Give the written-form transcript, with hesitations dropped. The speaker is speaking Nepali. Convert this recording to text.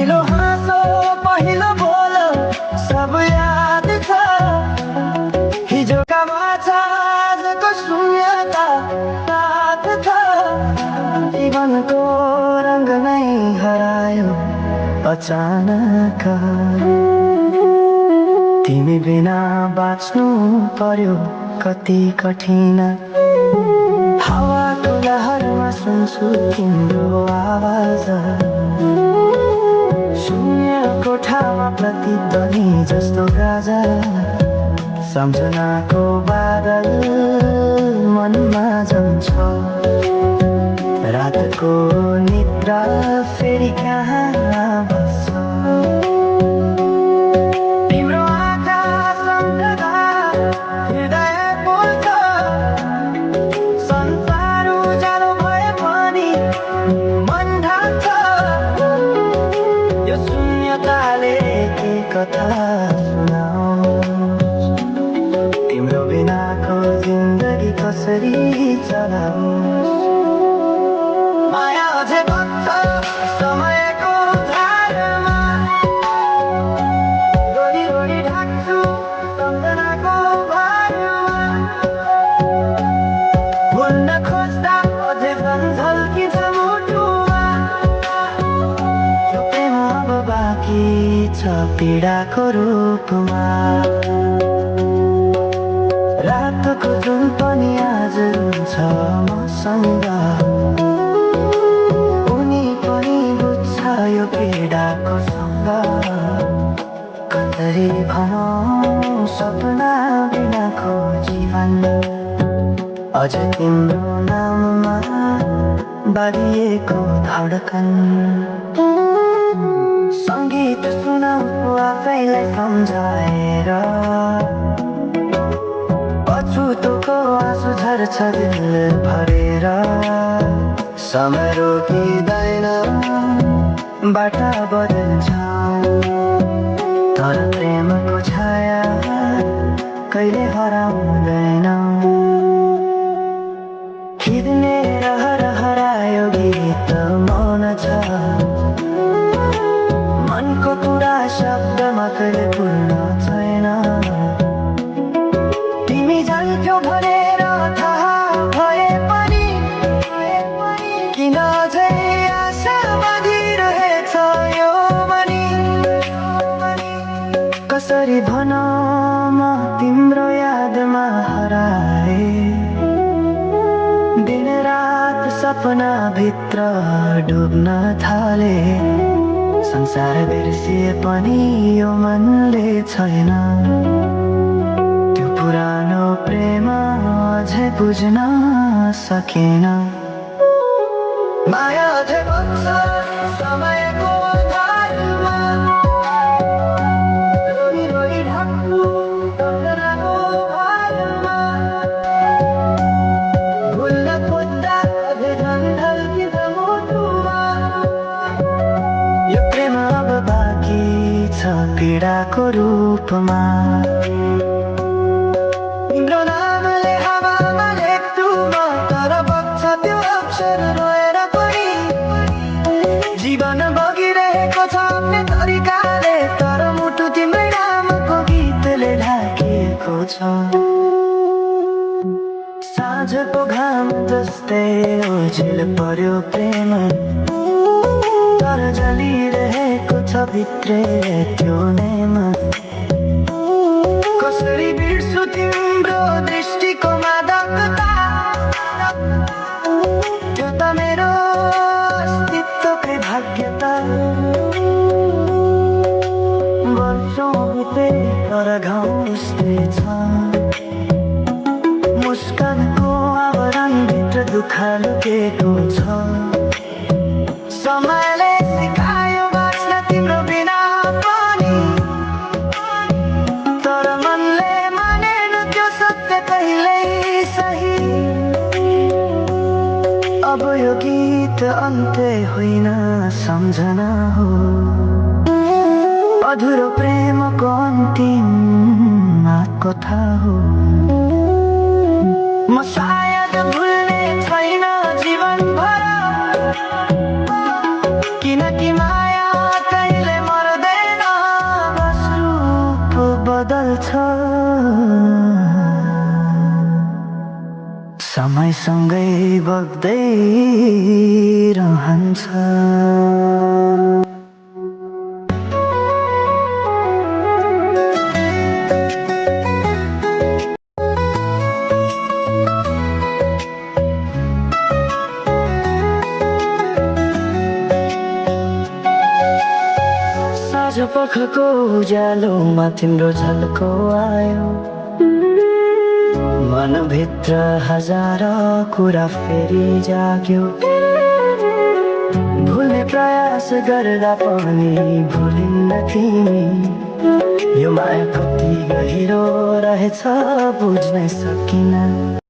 पहिलो हाँसो पहिलो बोल सब याद छ। हिजोका बाछा आजको शून्यता रात छ। जीवनको रङ नै हरायो अचानक। तिमी बिना बाँच्नु पर्यो कति कठिन। हावाको लहरमा सुन्छु तिम्रो आवाज। शून्य कोठामा प्रतिध्वनि जस्तो गाजा। सम्झनाको बादल मनमा जम्छ। रातको निद्रा फेरि कहाँ बस्छ। तिम्रो आँखा सम्झँदा हृदय बोल्छ। संसार उज्यालो भए पनि मन ढाक्छ। यो शून्यताले के कथा सुनाओस्। तिम्रो बिनाको जिन्दगी कसरी चलाओस्। माया अझै बग्छ समयको धारमा। रोडी रोडी ढाक्छु सम्झनाको भारमा। भुल्न खोज्दा अझै झल्किन्छ मुटुमा। यो प्रेम अब बाँकी छ पीडाको रूपमा। रातको जुन पनि आज हुन्छ मसँग। उनी पनि बुझ्छ यो पीडाको सँग। कसरी भनौँ सपना बिनाको जीवन। अझ तिम्रो नाममा बारिएको धडकन। सङ्गीत सुनाऊ आफैलाई सम्झाएर। अछुतोको आँसु झर्छ दिल भरेर। समय रोकिँदैन बाटा बदल्छ। तर प्रेमको छाया कहिले हराउँदैन। हिँड्ने रहर हरायो गीत मौन छ। मनको कुरा शब्दमा कहिले पूर्ण छैन। तिमी जान्छौ भनेर थाहा भए पनि किन अझै आशा बाँधिरहेछ यो मनी। कसरी भनौँ म तिम्रो यादमा हराए। दिन रात सपना भित्र डुब्न थाले। संसार बिर्सिए पनि यो मनले छैन। त्यो पुरानो प्रेम अझै बुझ्न सकेन। माया अझै बग्छ समयको धारमा। रोई रोई ढाक्छु सम्झनाको भारमा। भुल्न खोज्दा अझै झल्किन्छ मुटुमा। यो प्रेम अब बाँकी छ पीडाको रूपमा। तिम्रो नामले हावामा लेख्छु म तर बग्छ त्यो अक्षर रोएर पनि। जीवन बगिरहेको छ आफ्नै तरिकाले तर मुटु तिम्रै नामको गीतले ढाकिएको छ। साँझको घाम जस्तै ओझेल पर्यो प्रेम। तर जलिरहेको छ भित्रै त्यो नेम। कसरी बिर्सु तिम्रो दृष्टिको मादकता। त्यो त मेरो अस्तित्वकै भाग्यता। वर्षौँ बिते तर घाउ उस्तै छ। मुस्कानको आवरणभित्र दुःख लुकेको छ। समयले सिकायो बाँच्न तिम्रो बिना पनि। तर मनले मानेन त्यो सत्य कहिल्यै सही। अब यो गीत अन्त्य होइन सम्झना हो। अधुरो प्रेमको अन्तिम कथा हो। म सायद भुल्ने छैन जीवन भर। किनकि माया सँगै बग्दै रहन्छ। साँझ पखको उज्यालोमा तिम्रो झल्को आयो, मनभित्र हजार कुरा फेरि जाग्यो। भुल्ने प्रयास गर्दा पनि भुलिन्न तिमी, यो माया कति गहिरो रहेछ बुझ्नै सकिन।